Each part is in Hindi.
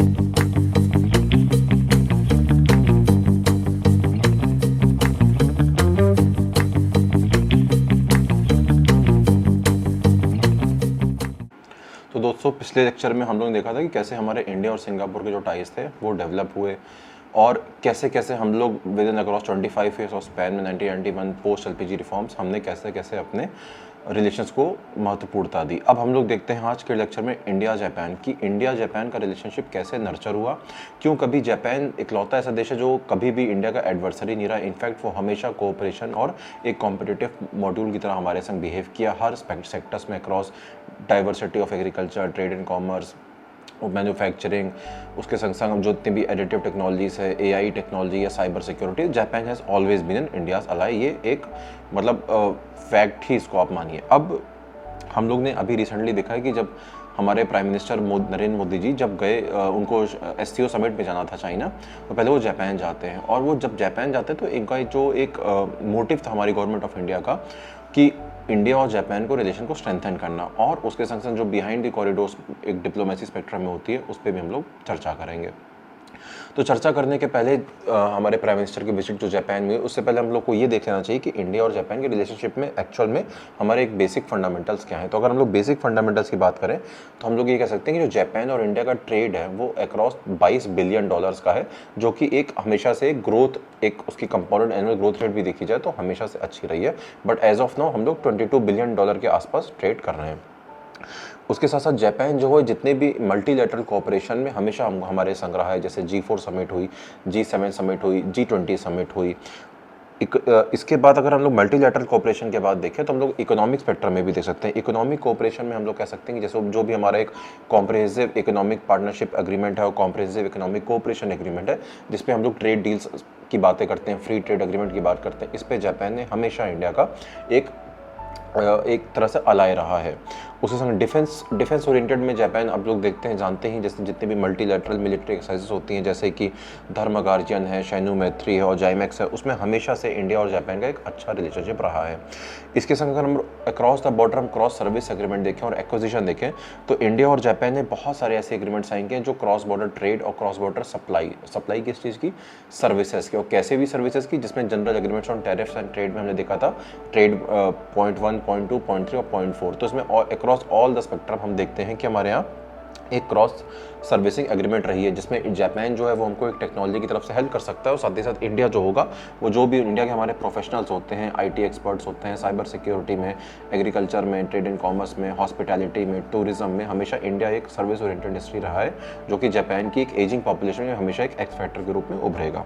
तो दोस्तों, पिछले लेक्चर में हम लोगों ने देखा था कि कैसे हमारे इंडिया और सिंगापुर के जो टाइज थे वो डेवलप हुए और कैसे कैसे हम लोग with in across 25 years of span में 1991 पोस्ट एलपीजी रिफॉर्म्स हमने कैसे कैसे अपने रिलेशंस को महत्वपूर्णता दी। अब हम लोग देखते हैं आज के लेक्चर में इंडिया जापान की इंडिया जापान का रिलेशनशिप कैसे नर्चर हुआ, क्यों कभी जापान इकलौता ऐसा देश है जो कभी भी इंडिया का एडवर्सरी नहीं रहा। इनफैक्ट वो हमेशा कोऑपरेशन और एक कॉम्पिटिटिव मॉड्यूल की तरह हमारे संग बिहेव किया हर सेक्टर्स में across diversity of agriculture, trade and commerce, manufacturing, उसके संग संग जो जितनी भी एडिटिव टेक्नोलॉजीज है, एआई टेक्नोलॉजी या cyber security, Japan has always been in India's ally. ये एक मतलब फैक्ट ही इसको आप मानिए। अब हम लोग ने अभी रिसेंटली देखा है कि जब हमारे प्राइम मिनिस्टर नरेंद्र मोदी जी जब गए, उनको एससीओ समिट में जाना था चाइना, तो पहले वो जापान जाते हैं और वो जब जापान जाते हैं तो इनका जो एक मोटिव था हमारी गवर्नमेंट ऑफ इंडिया का कि इंडिया और जापान को रिलेशन को स्ट्रेंथन करना, और उसके संग संग जो बिहाइंड द कॉरिडोर्स एक डिप्लोमेसी स्पेक्ट्रम में होती है उस पर भी हम लोग चर्चा करेंगे। तो चर्चा करने के पहले हमारे प्राइम मिनिस्टर की विजिट जो जापान में, उससे पहले हम लोग को ये देख लेना चाहिए कि इंडिया और जापान के रिलेशनशिप में एक्चुअल में हमारे एक बेसिक फंडामेंटल्स क्या हैं। तो अगर हम लोग बेसिक फंडामेंटल्स की बात करें तो हम लोग ये कह सकते हैं कि जो जापान और इंडिया का ट्रेड है वो अक्रॉस $22 बिलियन का है, जो कि एक हमेशा से ग्रोथ, एक उसकी कंपाउंड एनुअल ग्रोथ रेट भी देखी जाए तो हमेशा से अच्छी रही है। बट एज ऑफ नाउ हम लोग $22 बिलियन के आसपास ट्रेड कर रहे हैं। उसके साथ साथ जापान जो है जितने भी मल्टीलैटरल कोऑपरेशन में हमेशा हमारे संग रहा है, जैसे G4 समिट हुई, G7 समिट हुई, G20 समिट हुई। इसके बाद अगर हम लोग मल्टीलैटरल कोऑपरेशन के बाद देखें तो हम लोग इकोनॉमिक स्पेक्ट्रम में भी देख सकते हैं। इकोनॉमिक कोऑपरेशन में हम लोग कह सकते हैं कि जैसे जो भी हमारा एक कॉम्प्रिहेंसिव इकोनॉमिक पार्टनरशिप एग्रीमेंट है और कॉम्प्रिहेंसिव इकोनॉमिक कोऑपरेशन एग्रीमेंट है, जिसपे हम लोग ट्रेड डील्स की बातें करते हैं, फ्री ट्रेड एग्रीमेंट की बात करते हैं, इस पे जापान ने हमेशा इंडिया का एक तरह से अलाय रहा है। उसके संग डिफेंस ओरिएंटेड में जापान आप लोग देखते हैं, जानते हैं, जैसे जितने भी मल्टीलैटरल मिलिट्री एक्सरसाइजेस होती हैं, जैसे कि धर्म गार्जियन है, शैनु मैत्री है और जाइमैक्स है, उसमें हमेशा से इंडिया और जापान का एक अच्छा रिलेशनशिप रहा है। इसके संग अगर हम अक्रॉस द बॉर्डर हम क्रॉस सर्विस एग्रीमेंट देखें और एक्विजिशन देखें तो इंडिया और जापान ने बहुत सारे ऐसे एग्रीमेंट साइन किए जो क्रॉस बॉर्डर ट्रेड और क्रॉस बॉर्डर सप्लाई किस चीज़ की, सर्विसेज की, और कैसे भी सर्विसेज की, जिसमें general agreements on tariffs and trade में हमने देखा था ट्रेड पॉइंट 1, पॉइंट 2, पॉइंट 3 और पॉइंट 4। तो इसमें अक्रॉस ऑल द स्पेक्ट्रम हम देखते हैं कि हमारे यहाँ एक क्रॉस सर्विसिंग एग्रीमेंट रही है, जिसमें जापान जो है वो हमको एक टेक्नोलॉजी की तरफ से हेल्प कर सकता है, और साथ ही साथ इंडिया जो होगा वो जो भी इंडिया के हमारे प्रोफेशनल्स होते हैं, आईटी एक्सपर्ट्स होते हैं, साइबर सिक्योरिटी में, एग्रीकल्चर में, ट्रेड एंड कॉमर्स में, हॉस्पिटैलिटी में, टूरिज्म में, हमेशा इंडिया एक सर्विस ओरिएंटेड इंडस्ट्री रहा है, जो कि जापान की एक एजिंग पॉपुलेशन में हमेशा एक एक्स फैक्टर के रूप में उभरेगा।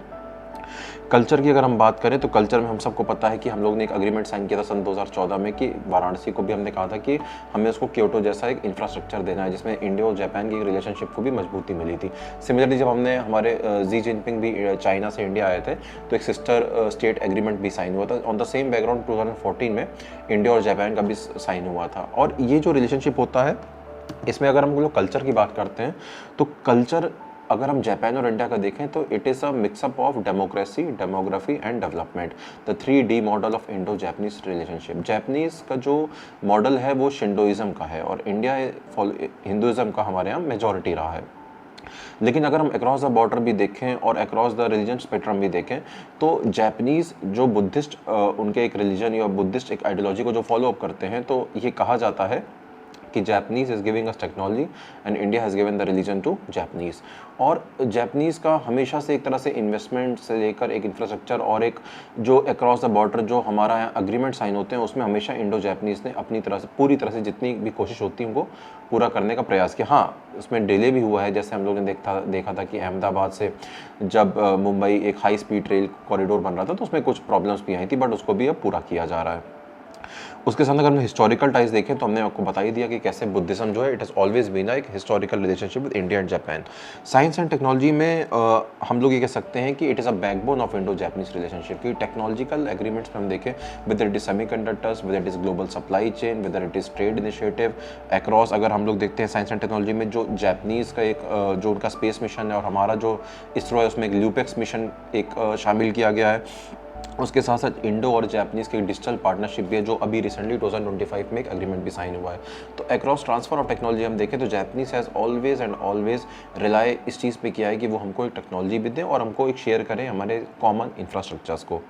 कल्चर की अगर हम बात करें तो कल्चर में हम सबको पता है कि हम लोग ने एक एग्रीमेंट साइन किया था सन 2014 में कि वाराणसी को भी हमने कहा था कि हमें उसको क्योटो जैसा एक इंफ्रास्ट्रक्चर देना है, जिसमें इंडिया और जापान की रिलेशनशिप को भी मजबूती मिली थी। सिमिलरली जब हमने हमारे जी जिनपिंग भी चाइना से इंडिया आए थे तो एक सिस्टर स्टेट एग्रीमेंट भी साइन हुआ था। ऑन द सेम बैकग्राउंड 2014 में इंडिया और जापान का भी साइन हुआ था। और ये जो रिलेशनशिप होता है इसमें अगर हम लोग कल्चर की बात करते हैं तो कल्चर अगर हम जापान और इंडिया का देखें तो it is a mixup of democracy, demography and development, the 3D model of Indo Japanese relationship. Japanese का जो मॉडल है वो शिंडोइज्म का है और इंडिया हिंदुइज्म का हमारे यहाँ मेजॉरिटी रहा है। लेकिन अगर हम अक्रॉस द बॉर्डर भी देखें और अक्रॉस द रिलीजन स्पेक्ट्रम भी देखें तो जापानीज जो बुद्धिस्ट उनके एक रिलीजन या बुद्धिस्ट एक आइडियोलॉजी को जो फॉलो अप करते हैं, तो ये कहा जाता है कि Japanese is giving us technology and India has given the religion to Japanese. और जापानीज का हमेशा से एक तरह से इन्वेस्टमेंट से लेकर एक इंफ्रास्ट्रक्चर और एक जो अक्रॉस द बॉर्डर जो हमारा यहाँ अग्रीमेंट साइन होते हैं उसमें हमेशा इंडो जापानीज ने अपनी तरह से पूरी तरह से जितनी भी कोशिश होती है उनको पूरा करने का प्रयास किया। हाँ, उसमें डिले भी हुआ है, जैसे हम लोगों ने देखा था कि अहमदाबाद से जब मुंबई एक हाई स्पीड रेल कॉरिडोर बन रहा था तो उसमें कुछ प्रॉब्लम्स भी आई थी, बट उसको भी अब पूरा किया जा रहा है। उसके साथ अगर हम हिस्टोरिकल टाइज देखें तो हमने आपको बता ही दिया कि कैसे बुद्धिज्म जो है इट हैज़ ऑलवेज बीन एक historical relationship with India and Japan. Science and technology में हम लोग ये कह सकते हैं कि it is a backbone of Indo Japanese relationship. क्योंकि टेक्नोलॉजिकल एग्रीमेंट्स में हम देखें with it is semiconductors, with it is global supply chain, with it is trade initiative across. अगर हम लोग देखते हैं साइंस एंड टेक्नोलॉजी में जो जापानीज का एक जो उनका स्पेस मिशन है और हमारा जो इसरो है उसमें एक ल्यूपेक्स मिशन एक शामिल किया गया है। उसके साथ साथ इंडो और जापानीज़ की डिजिटल पार्टनरशिप भी है, जो अभी रिसेंटली 2025 में एक एग्रीमेंट भी साइन हुआ है। तो अक्रॉस ट्रांसफर ऑफ टेक्नोलॉजी हम देखें तो Japanese has always and always rely इस चीज़ पे किया है कि वो हमको एक टेक्नोलॉजी भी दें और हमको एक शेयर करें हमारे कॉमन इंफ्रास्ट्रक्चर्स को।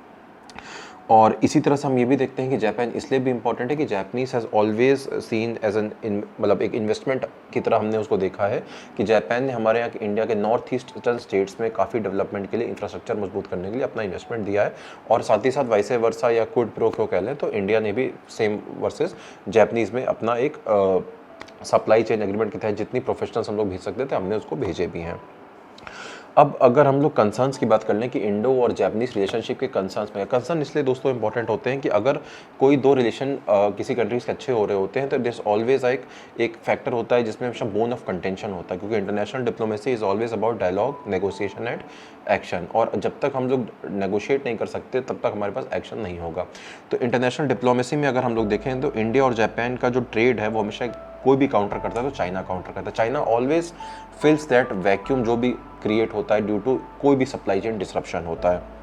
और इसी तरह से हम ये भी देखते हैं कि जापान इसलिए भी इंपॉर्टेंट है कि Japanese has always seen as an मतलब एक इन्वेस्टमेंट की तरह हमने उसको देखा है कि जापान ने हमारे यहाँ इंडिया के नॉर्थ ईस्टर्न स्टेट्स में काफ़ी डेवलपमेंट के लिए इंफ्रास्ट्रक्चर मजबूत करने के लिए अपना इन्वेस्टमेंट दिया है। और साथ ही साथ वाइसे वर्सा या क्विड प्रो क्यों कह लें, तो इंडिया ने भी सेम वर्सेस जापानीज़ में अपना एक सप्लाई चेन एग्रीमेंट के तहत जितनी प्रोफेशनल्स हम लोग भेज सकते थे हमने उसको भेजे भी हैं। अब अगर हम लोग कंसर्न्स की बात कर लें कि इंडो और जापानीज़ रिलेशनशिप के कंसर्न्स में, कंसर्न इसलिए दोस्तों इंपॉर्टेंट होते हैं कि अगर कोई दो रिलेशन किसी कंट्रीज़ के अच्छे हो रहे होते हैं तो दिस ऑलवेज एक फैक्टर होता है जिसमें हमेशा बोन ऑफ कंटेंशन होता है, क्योंकि international diplomacy is always about dialogue, negotiation and action. और जब तक हम लोग नेगोशिएट नहीं कर सकते तब तक हमारे पास एक्शन नहीं होगा। तो इंटरनेशनल डिप्लोमेसी में अगर हम लोग देखें तो इंडिया और जापान का जो ट्रेड है वो हमेशा कोई भी काउंटर करता है तो चाइना काउंटर करता है। चाइना ऑलवेज फिल्स दैट वैक्यूम जो भी क्रिएट होता है ड्यू टू कोई भी सप्लाई चेन डिसरप्शन होता है।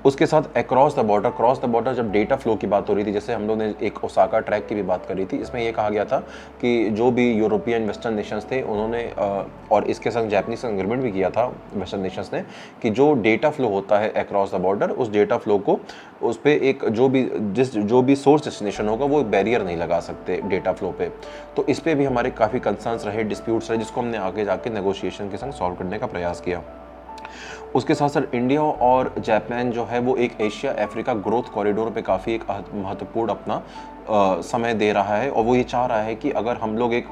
उसके साथ क्रॉस द बॉर्डर जब डेटा फ्लो की बात हो रही थी, जैसे हम लोग ने एक ओसाका ट्रैक की भी बात करी थी, इसमें ये कहा गया था कि जो भी यूरोपियन वेस्टर्न नेशंस थे उन्होंने और इसके संग जापानीज संग एग्रीमेंट भी किया था वेस्टर्न नेशंस ने कि जो डेटा फ्लो होता है अक्रॉस द बॉर्डर, उस डेटा फ्लो को उस पर एक जो भी सोर्स डेस्टिनेशन होगा वो बैरियर नहीं लगा सकते डेटा फ्लो पे। तो इस पर भी हमारे काफ़ी कंसर्न्स रहे, डिस्प्यूट्स रहे, जिसको हमने आगे जाके नेगोशिएशन के संग सॉल्व करने का प्रयास किया। उसके साथ साथ इंडिया और जापान जो है वो एक एशिया अफ्रीका ग्रोथ कॉरिडोर पे काफ़ी एक महत्वपूर्ण अपना समय दे रहा है। और वो ये चाह रहा है कि अगर हम लोग एक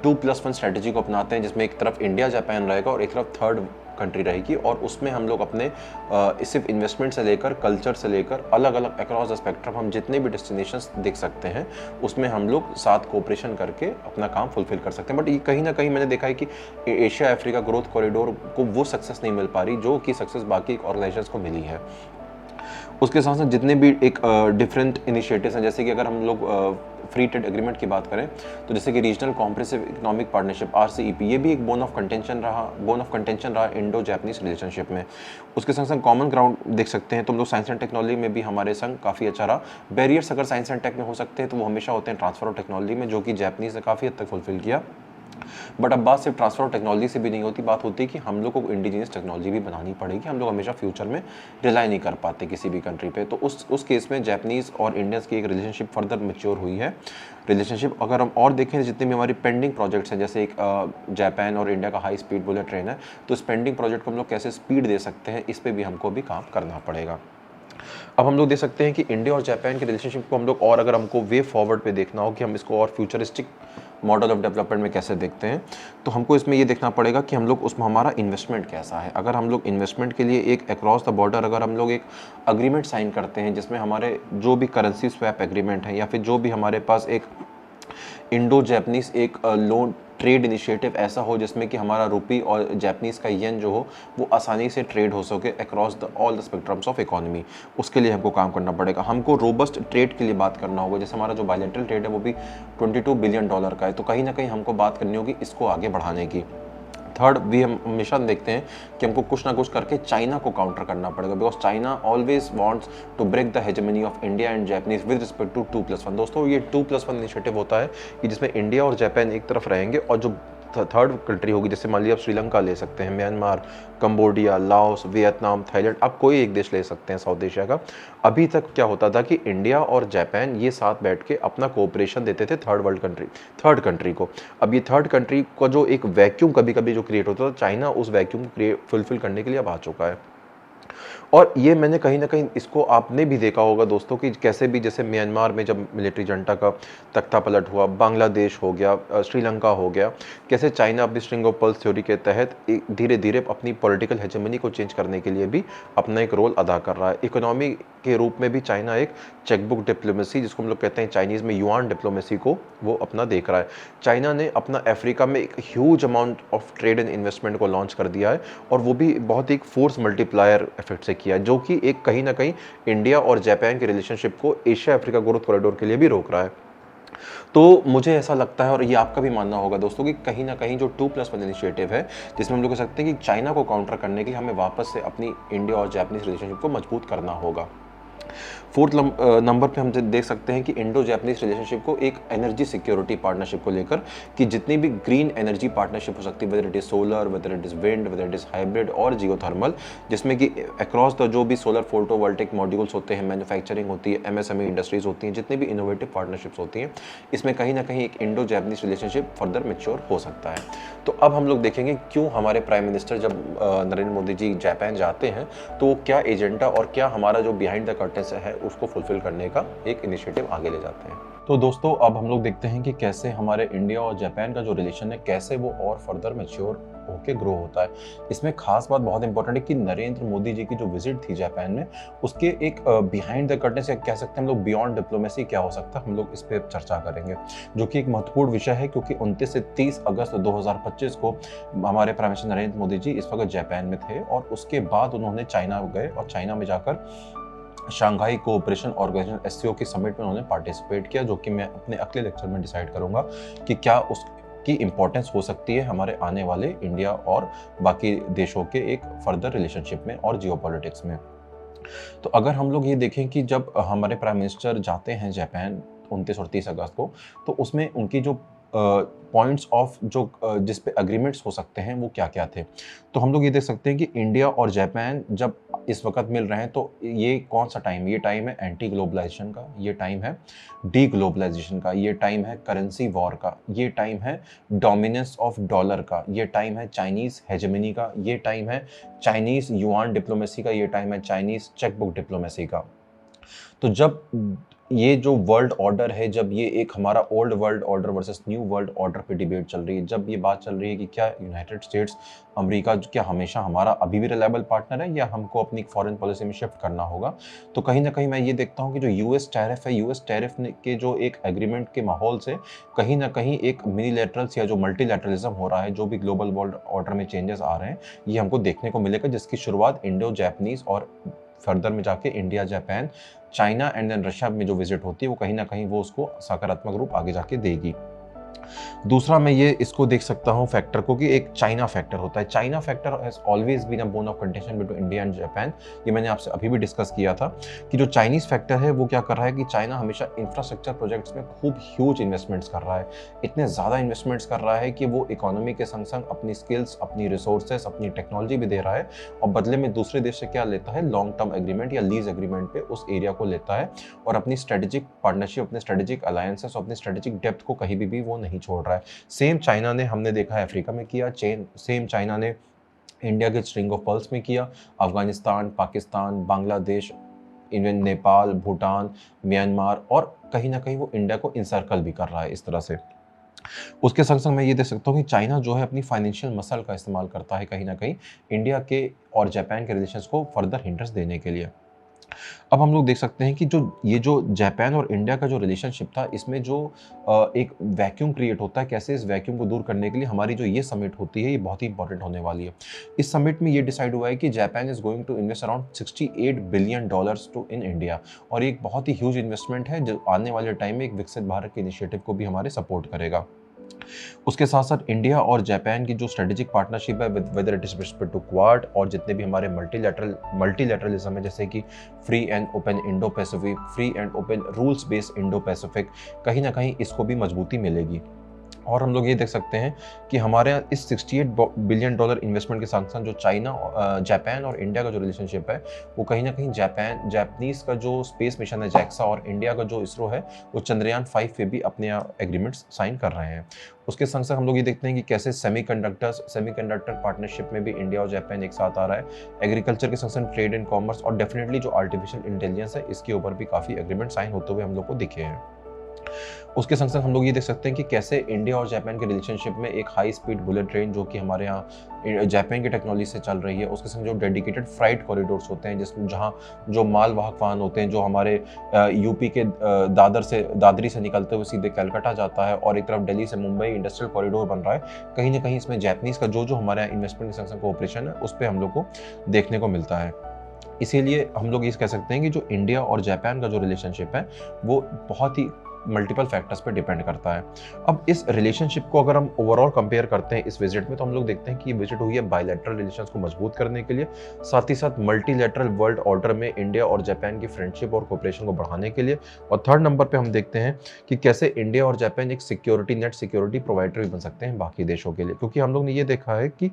2+1 स्ट्रेटजी को अपनाते हैं जिसमें एक तरफ इंडिया जापान रहेगा और एक तरफ थर्ड कंट्री रहेगी, और उसमें हम लोग अपने सिर्फ इन्वेस्टमेंट से लेकर कल्चर से लेकर अलग अलग अक्रॉस द स्पेक्ट्रम हम जितने भी डेस्टिनेशंस देख सकते हैं उसमें हम लोग साथ कोऑपरेशन करके अपना काम फुलफिल कर सकते हैं। बट ये कहीं ना कहीं मैंने देखा है कि एशिया अफ्रीका ग्रोथ कॉरिडोर को वो सक्सेस नहीं मिल पा रही जो कि सक्सेस बाकी ऑर्गेनाइजेशंस को मिली है। उसके साथ साथ जितने भी एक डिफरेंट इनिशिएटिव्स हैं, जैसे कि अगर हम लोग फ्री ट्रेड एग्रीमेंट की बात करें तो जैसे कि regional comprehensive economic partnership RCEP, ये भी एक बोन ऑफ कंटेंशन रहा इंडो जापानीज रिलेशनशिप में। उसके संग संग कॉमन ग्राउंड देख सकते हैं तो हम लोग साइंस एंड टेक्नोलॉजी में भी हमारे संग काफ़ी अच्छा रहा। बैरियर्स अगर साइंस एंड टेक में हो सकते हैं तो वो हमेशा होते हैं ट्रांसफर ऑफ टेक्नोलॉजी में, जो कि जापानीज ने काफ़ी हद तक फुलफिल किया। बट अब बात सिर्फ ट्रांसफर ऑफ टेक्नोलॉजी से भी नहीं होती, बात होती है कि हम लोग को इंडिजिनियस टेक्नोलॉजी भी बनानी पड़ेगी। हम लोग हमेशा फ्यूचर में रिलाई नहीं कर पाते किसी भी कंट्री पे। तो उस केस में जापानीज़ और इंडियंस की एक रिलेशनशिप फर्दर मैच्योर हुई है। रिलेशनशिप अगर हम और देखें जितने भी हमारी पेंडिंग प्रोजेक्ट्स हैं, जैसे एक जापान और इंडिया का हाई स्पीड बुलेट ट्रेन है, तो इस पेंडिंग प्रोजेक्ट को हम लोग कैसे स्पीड दे सकते हैं, इस पर भी हमको भी काम करना पड़ेगा। अब हम लोग देख सकते हैं कि इंडिया और जापान के रिलेशनशिप को हम लोग और अगर हमको वे फॉरवर्ड पे देखना हो कि हम इसको और फ्यूचरिस्टिक मॉडल ऑफ डेवलपमेंट में कैसे देखते हैं, तो हमको इसमें ये देखना पड़ेगा कि हम लोग उसमें हमारा इन्वेस्टमेंट कैसा है। अगर हम लोग इन्वेस्टमेंट के लिए एक अक्रॉस द बॉर्डर अगर हम लोग एक अग्रीमेंट साइन करते हैं जिसमें हमारे जो भी करेंसी स्वैप एग्रीमेंट है या फिर जो भी हमारे पास एक इंडो जापानीज एक लोन ट्रेड इनिशिएटिव ऐसा हो जिसमें कि हमारा रुपी और जापानीज़ का येन जो हो वो आसानी से ट्रेड हो सके across all the spectrums of economy, उसके लिए हमको काम करना पड़ेगा। हमको रोबस्ट ट्रेड के लिए बात करना होगा, जैसे हमारा जो बायलैटरल ट्रेड है वो भी $22 बिलियन का है, तो कहीं ना कहीं हमको बात करनी होगी इसको आगे बढ़ाने की। थर्ड भी हम हमेशा देखते हैं कि हमको कुछ ना कुछ करके चाइना को काउंटर करना पड़ेगा, because China always wants to break the hegemony of India and Japanese with respect to 2+1। दोस्तों ये 2+1 इनिशिएटिव होता है कि जिसमें इंडिया और जापान एक तरफ रहेंगे और जो थर्ड कंट्री होगी, जैसे मान लिया आप श्रीलंका ले सकते हैं, Myanmar, Cambodia, Laos, Vietnam, Thailand, आप कोई एक देश ले सकते हैं साउथ एशिया का। अभी तक क्या होता था कि इंडिया और जापान ये साथ बैठ के अपना कोऑपरेशन देते थे थर्ड कंट्री को। अब ये थर्ड कंट्री का जो एक वैक्यूम कभी कभी जो क्रिएट होता था, चाइना उस वैक्यूम को फुलफिल करने के लिए अब आ चुका है। और ये मैंने कहीं ना कहीं इसको आपने भी देखा होगा दोस्तों कि कैसे भी जैसे म्यांमार में जब मिलिट्री जंटा का तख्ता पलट हुआ, बांग्लादेश हो गया, श्रीलंका हो गया, कैसे चाइना अपनी स्ट्रिंग ऑफ पर्ल्स थ्योरी के तहत धीरे धीरे अपनी पॉलिटिकल हेजेमनी को चेंज करने के लिए भी अपना एक रोल अदा कर रहा है। इकोनॉमी के रूप में भी चाइना एक चेकबुक डिप्लोमेसी, जिसको हम लोग कहते हैं चाइनीज़ में युआन डिप्लोमेसी, को वो अपना देख रहा है। चाइना ने अपना अफ्रीका में एक huge amount of trade and investment को लॉन्च कर दिया है और वो भी बहुत एक फोर्स मल्टीप्लायर इफेक्ट से किया है, जो कि एक कहीं ना कहीं इंडिया और जापान के रिलेशनशिप को एशिया अफ्रीका ग्रोथ कॉरिडोर के लिए भी रोक रहा है। तो मुझे ऐसा लगता है और ये आपका भी मानना होगा दोस्तों कि कहीं न कहीं जो 2+1 इनिशिएटिव है, जिसमें हम लोग कह सकते हैं कि चाइना को काउंटर करने के लिए हमें वापस से अपनी इंडिया और जापानीज़ रिलेशनशिप को मजबूत करना होगा। फोर्थ नंबर पे हम देख सकते हैं कि इंडो जापानीज रिलेशनशिप को एक एनर्जी सिक्योरिटी पार्टनरशिप को लेकर कि जितनी भी ग्रीन एनर्जी पार्टनरशिप हो सकती है, whether it is solar, weather it is wind, weather it is hybrid और जियोथर्मल, जिसमें कि अक्रॉस द जो भी सोलर फोटोवोल्टिक मॉड्यूल्स होते हैं, मैन्युफैक्चरिंग होती है, एमएसएमई इंडस्ट्रीज होती हैं, जितनी भी इनोवेटिव पार्टनरशिप्स होती हैं, इसमें कहीं ना कहीं एक Indo Japanese relationship further mature हो सकता है। तो अब हम लोग देखेंगे क्यों हमारे प्राइम मिनिस्टर जब नरेंद्र मोदी जी जापान जाते हैं तो क्या एजेंडा और क्या हमारा जो बिहाइंड द कर्टेन्स है उसको फुलफिल करने का एक इनिशिएटिव आगे ले जाते हैं। तो दोस्तों अब हम लोग देखते हैं कि कैसे हमारे इंडिया और जापान का जो रिलेशन है कैसे वो और फर्दर मैच्योर होके ग्रो होता है। इसमें खास बात बहुत इंपॉर्टेंट है कि नरेंद्र मोदी जी की जो विजिट थी जापान में उसके एक बिहाइंड द कर्टेन्स या कह सकते हैं हम लोग बियॉन्ड डिप्लोमेसी क्या हो सकता है, हम लोग इस पर चर्चा करेंगे, जो कि एक महत्वपूर्ण विषय है क्योंकि 29 से 30 अगस्त 2025 को हमारे प्राइम मिनिस्टर नरेंद्र मोदी जी इस वक्त जापान में थे और उसके बाद उन्होंने चाइना गए और चाइना में जाकर शंघाई कोऑपरेशन ऑर्गेनाइजेशन एससीओ की समिट में उन्होंने पार्टिसिपेट किया, जो कि मैं अपने अगले लेक्चर में डिसाइड करूंगा कि क्या उसकी इंपॉर्टेंस हो सकती है हमारे आने वाले इंडिया और बाकी देशों के एक फर्दर रिलेशनशिप में और जियोपॉलिटिक्स में। तो अगर हम लोग ये देखें कि जब हमारे प्राइम मिनिस्टर जाते हैं जापान 29 और 30 अगस्त को, तो उसमें उनकी जो पॉइंट्स ऑफ जो जिस पे अग्रीमेंट्स हो सकते हैं वो क्या क्या थे। तो हम लोग ये देख सकते हैं कि इंडिया और जापान जब इस वक्त मिल रहे हैं तो ये कौन सा टाइम, ये टाइम है एंटी ग्लोबलाइजेशन का, ये टाइम है डी ग्लोबलाइजेशन का, ये टाइम है करेंसी वॉर का, ये टाइम है डोमिनेंस ऑफ डॉलर का, ये टाइम है चाइनीज हेजेमनी का, ये टाइम है चाइनीज युआन डिप्लोमेसी का, ये टाइम है चाइनीज चेकबुक डिप्लोमेसी का। तो जब ये जो वर्ल्ड ऑर्डर है, जब ये एक हमारा old world order versus new world order पे डिबेट चल रही है, जब ये बात चल रही है कि क्या यूनाइटेड स्टेट्स अमेरिका क्या हमेशा हमारा अभी भी रिलायबल पार्टनर है या हमको अपनी फॉरेन पॉलिसी में शिफ्ट करना होगा, तो कहीं ना कहीं मैं ये देखता हूँ कि जो यूएस टैरिफ है, यूएस टैरिफ के जो एक एग्रीमेंट के माहौल से कहीं ना कहीं एक मिनीलैटरल्स या जो मल्टीलैटरलिज्म हो रहा है, जो भी ग्लोबल वर्ल्ड ऑर्डर में चेंजेस आ रहे हैं, ये हमको देखने को मिलेगा, जिसकी शुरुआत इंडो जापानीज और फर्दर में जाके India Japan China and then Russia में जो विजिट होती है वो कहीं ना कहीं वो उसको सकारात्मक रूप आगे जाके देगी। दूसरा मैं ये इसको देख सकता हूँ फैक्टर को कि एक चाइना फैक्टर होता है। China factor has always been a bone of contention between India and Japan. ये मैंने आपसे अभी भी डिस्कस किया था कि जो चाइनीज फैक्टर है वो क्या कर रहा है कि चाइना हमेशा इंफ्रास्ट्रक्चर प्रोजेक्ट्स में खूब ह्यूज इन्वेस्टमेंट्स कर रहा है, इतने ज़्यादा इन्वेस्टमेंट्स कर रहा है कि वो इकोनॉमी के संग संग अपनी स्किल्स, अपनी रिसोर्सेस, अपनी टेक्नोलॉजी भी दे रहा है और बदले में दूसरे देश से क्या लेता है, लॉन्ग टर्म एग्रीमेंट या लीज एग्रीमेंट पे उस एरिया को लेता है और अपनी स्ट्रेटेजिक पार्टनरशिप, अपने स्ट्रेटेजिक अलायंसेस और अपनी स्ट्रेटेजिक डेप्थ को कहीं भी वो नहीं छोड़ रहा है। सेम चाइना ने हमने देखा है अफ्रीका में किया, सेम चाइना ने इंडिया के स्ट्रिंग ऑफ पर्ल्स में किया, अफगानिस्तान, पाकिस्तान, बांग्लादेश, इवन नेपाल, भूटान, म्यांमार और कहीं ना कहीं वो इंडिया को इंसर्कल भी कर रहा है इस तरह से। उसके संग संग मैं ये देख सकता हूँ कि चाइना जो है अपनी फाइनेंशियल मसल का इस्तेमाल करता है कहीं ना कहीं इंडिया के और जापान के रिलेशंस को फर्दर हिंड्रेंस देने के लिए। अब हम लोग देख सकते हैं कि जो जापान और इंडिया का जो रिलेशनशिप था, इसमें जो एक वैक्यूम क्रिएट होता है, कैसे इस वैक्यूम को दूर करने के लिए हमारी जो ये समिट होती है ये बहुत ही इंपॉर्टेंट होने वाली है। इस समिट में ये डिसाइड हुआ है कि Japan is going to invest around $68 billion to in India और एक बहुत ही ह्यूज इन्वेस्टमेंट है जो आने वाले टाइम में एक विकसित भारत के इनिशिएटिव को भी हमारे सपोर्ट करेगा। उसके साथ साथ इंडिया और जापान की जो स्ट्रेटेजिक पार्टनरशिप है whether it is respect to quad और जितने भी हमारे मल्टीलैटरलिज्म है, जैसे कि free and open Indo Pacific, free and open rules based Indo Pacific, कहीं ना कहीं इसको भी मजबूती मिलेगी। और हम लोग ये देख सकते हैं कि हमारे इस $68 बिलियन इन्वेस्टमेंट के साथ साथ जो जापान और इंडिया का जो रिलेशनशिप है वो कहीं ना कहीं जापानीज का जो स्पेस मिशन है जैक्सा और इंडिया का जो इसरो है वो चंद्रयान 5 पे भी अपने एग्रीमेंट्स साइन कर रहे हैं। उसके संग संग हम लोग ये देखते हैं कि कैसे सेमीकंडक्टर पार्टनरशिप में भी इंडिया और जापान एक साथ आ रहा है। एग्रीकल्चर के संग संग ट्रेड एंड कॉमर्स और डेफिनेटली जो आर्टिफिशियल इंटेलिजेंस है इसके ऊपर भी काफ़ी एग्रीमेंट साइन होते हुए हम लोग को दिखे हैं। उसके संग संग हम लोग ये देख सकते हैं कि कैसे इंडिया और जापान के रिलेशनशिप में एक हाई स्पीड बुलेट ट्रेन जो कि हमारे यहाँ जापान की टेक्नोलॉजी से चल रही है, उसके संग जो डेडिकेटेड फ्राइट कॉरिडोर्स होते हैं जिसमें जहाँ जो मालवाहक वाहन होते हैं जो हमारे यूपी के दादरी से निकलते हुए सीधे कलकत्ता जाता है और एक तरफ दिल्ली से मुंबई इंडस्ट्रियल कॉरिडोर बन रहा है, कहीं ना कहीं इसमें जापानीज का जो हमारे यहाँ इन्वेस्टमेंट के संग संग कोऑपरेशन है उस पर हम लोग को देखने को मिलता है। इसीलिए हम लोग ये कह सकते हैं कि जो इंडिया और जापान का जो रिलेशनशिप है वो बहुत ही मल्टीपल फैक्टर्स पे डिपेंड करता है। अब इस रिलेशनशिप को अगर हम ओवरऑल कंपेयर करते हैं इस विजिट में, तो हम लोग देखते हैं कि ये विजिट हुई है बायलैटरल रिलेशंस को मजबूत करने के लिए, साथ ही साथ मल्टीलैटरल वर्ल्ड ऑर्डर में इंडिया और जापान की फ्रेंडशिप और कोऑपरेशन को बढ़ाने के लिए, और थर्ड नंबर पे हम देखते हैं कि कैसे इंडिया और जापान एक सिक्योरिटी नेट सिक्योरिटी प्रोवाइडर भी बन सकते हैं बाकी देशों के लिए, क्योंकि हम लोग ने ये देखा है कि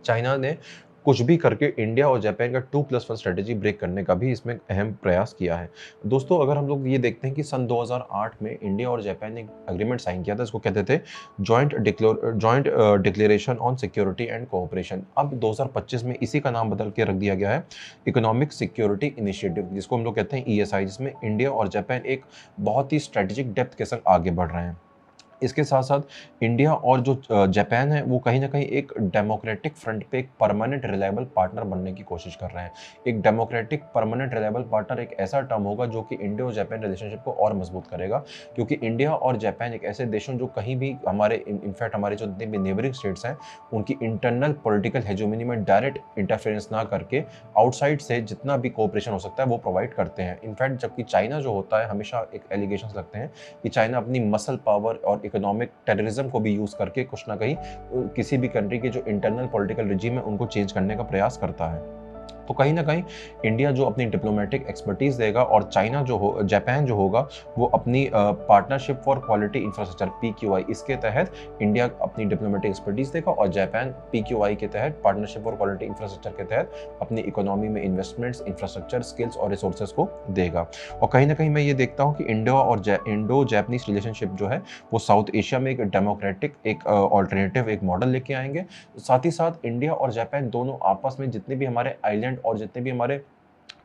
चाइना ने कुछ भी करके इंडिया और जापान का 2+1 स्ट्रेटेजी ब्रेक करने का भी इसमें अहम प्रयास किया है। दोस्तों, अगर हम लोग ये देखते हैं कि सन 2008 में इंडिया और जापान ने एक एग्रीमेंट साइन किया था, इसको कहते थे joint declaration on security and cooperation. अब 2025 में इसी का नाम बदल के रख दिया गया है इकोनॉमिक सिक्योरिटी इनिशिएटिव, जिसको हम लोग कहते हैं ESI, जिसमें इंडिया और जापान एक बहुत ही स्ट्रेटेजिक डेप्थ के संग आगे बढ़ रहे हैं। इसके साथ साथ इंडिया और जो जापान है वो कहीं ना कहीं एक डेमोक्रेटिक फ्रंट पे एक परमानेंट रिलायबल पार्टनर बनने की कोशिश कर रहे हैं। एक डेमोक्रेटिक परमानेंट रिलायबल पार्टनर एक ऐसा टर्म होगा जो कि इंडिया और जापान रिलेशनशिप को और मजबूत करेगा, क्योंकि इंडिया और जापान एक ऐसे देश हैं जो कहीं भी हमारे इनफैक्ट हमारे जो जितने भी नेबरिंग स्टेट्स हैं उनकी इंटरनल पॉलिटिकल हेजोमनी में डायरेक्ट इंटरफेरेंस ना करके आउटसाइड से जितना भी कोऑपरेशन हो सकता है वो प्रोवाइड करते हैं। इनफैक्ट जबकि चाइना जो होता है, हमेशा एक एलिगेशंस लगते हैं कि चाइना अपनी मसल पावर और इकोनॉमिक टेररिज्म को भी यूज करके कुछ ना कहीं किसी भी कंट्री के जो इंटरनल पॉलिटिकल रिजीम है उनको चेंज करने का प्रयास करता है। तो कहीं ना कहीं इंडिया जो अपनी डिप्लोमेटिक एक्सपर्टीज देगा और चाइना जापान जो होगा वो अपनी partnership for quality infrastructure PQI, इसके तहत इंडिया अपनी डिप्लोमेटिक एक्सपर्टीज देगा और जापान PQI के तहत पार्टनरशिप फॉर क्वालिटी इंफ्रास्ट्रक्चर के तहत अपनी इकोनॉमी में इन्वेस्टमेंट्स, इंफ्रास्ट्रक्चर, स्किल्स और रिसोर्सेज को देगा। और कहीं ना कहीं मैं ये देखता हूँ कि इंडो जापानीज रिलेशनशिप जो है वो साउथ एशिया में एक डेमोक्रेटिक एक ऑल्टरनेटिव एक मॉडल लेके आएंगे। साथ ही साथ इंडिया और जापान दोनों आपस में जितने भी हमारे आइलैंड और जितने भी हमारे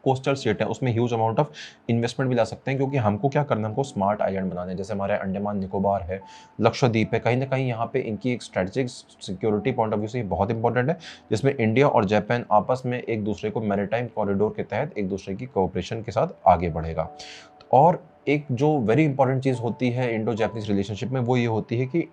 कोस्टल स्टेट है उसमें ह्यूज अमाउंट ऑफ इन्वेस्टमेंट भी ला सकते हैं, क्योंकि हमको क्या करना है, हमको स्मार्ट आइलैंड बनाने हैं। जैसे हमारे अंडमान निकोबार है, लक्षद्वीप है, कहीं ना कहीं यहाँ पे इनकी एक strategic security point of view से ये बहुत इंपॉर्टेंट है, जिसमें इंडिया और जापान आपस में एक दूसरे को मैरीटाइम कॉरिडोर के तहत एक दूसरे की कोऑपरेशन के साथ आगे बढ़ेगा। और एक जो वेरी इंपॉर्टेंट चीज़ होती है इंडो जापानीज रिलेशनशिप में वो ये होती है कि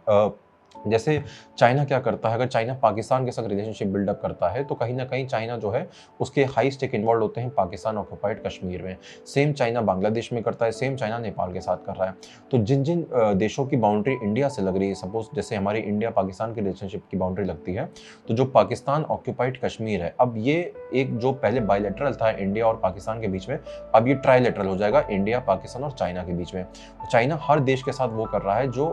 जैसे चाइना क्या करता है, अगर चाइना पाकिस्तान के साथ रिलेशनशिप बिल्डअप करता है तो कहीं ना कहीं चाइना जो है उसके हाई स्टेक इन्वॉल्व होते हैं पाकिस्तान ऑक्युपाइड कश्मीर में। सेम चाइना बांग्लादेश में करता है, सेम चाइना नेपाल के साथ कर रहा है। तो जिन जिन देशों की बाउंड्री इंडिया से लग रही है, सपोज जैसे हमारी इंडिया पाकिस्तान की रिलेशनशिप की बाउंड्री लगती है, तो जो पाकिस्तान ऑक्युपाइड कश्मीर है, अब ये एक जो पहले बायलैटरल था इंडिया और पाकिस्तान के बीच में, अब ये ट्राइलैटरल हो जाएगा इंडिया, पाकिस्तान और चाइना के बीच में। चाइना हर देश के साथ वो कर रहा है जो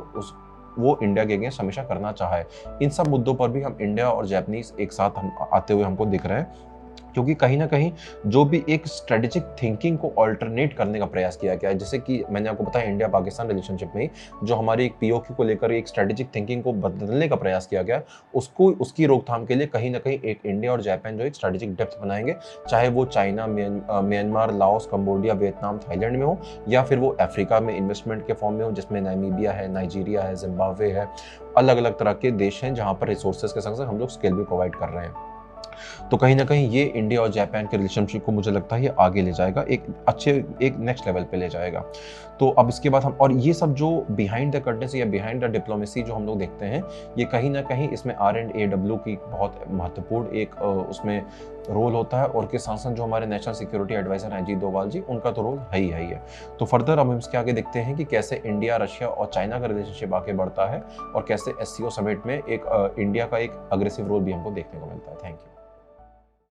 वो इंडिया के अगेंस्ट हमेशा करना चाहा है। इन सब मुद्दों पर भी हम इंडिया और जापानीज एक साथ हम आते हुए हमको दिख रहे हैं, क्योंकि कहीं ना कहीं जो भी एक स्ट्रेटेजिक थिंकिंग को अल्टरनेट करने का प्रयास किया गया है, जैसे कि मैंने आपको बताया इंडिया पाकिस्तान रिलेशनशिप में ही जो हमारी एक POQ को लेकर एक स्ट्रेटेजिक थिंकिंग को बदलने का प्रयास किया गया, उसकी रोकथाम के लिए कहीं ना कहीं एक इंडिया और जापान जो एक स्ट्रेटेजिक डेप्थ बनाएंगे, चाहे वो China, Myanmar, Laos, Cambodia, Vietnam, Thailand में हो, या फिर वो अफ्रीका में इन्वेस्टमेंट के फॉर्म में हो, जिसमें नामीबिया है, नाइजीरिया है, जिम्बाब्वे है, अलग अलग तरह के देश हैं जहाँ पर रिसोर्सेज के संग संग हम लोग स्किल भी प्रोवाइड कर रहे हैं। तो कहीं ना कहीं ये इंडिया और जापान के रिलेशनशिप को मुझे लगता है ये आगे ले जाएगा, एक नेक्स्ट लेवल पे ले जाएगा। तो अब इसके बाद हम, और ये सब जो बिहाइंड द कर्टन्स या बिहाइंड द डिप्लोमेसी जो हम लोग देखते हैं, ये कहीं ना कहीं इसमें R&AW की बहुत महत्वपूर्ण एक उसमें रोल होता है, और के साथ साथ जो हमारे नेशनल सिक्योरिटी एडवाइजर हैं अजीत डोभाल जी, उनका तो रोल है ही है। तो फर्दर अब हम इसके आगे देखते हैं कि कैसे इंडिया, रशिया और चाइना का रिलेशनशिप आगे बढ़ता है, और कैसे SCO समिट में एक इंडिया का एक अग्रेसिव रोल भी हमको देखने को मिलता है। Thank you.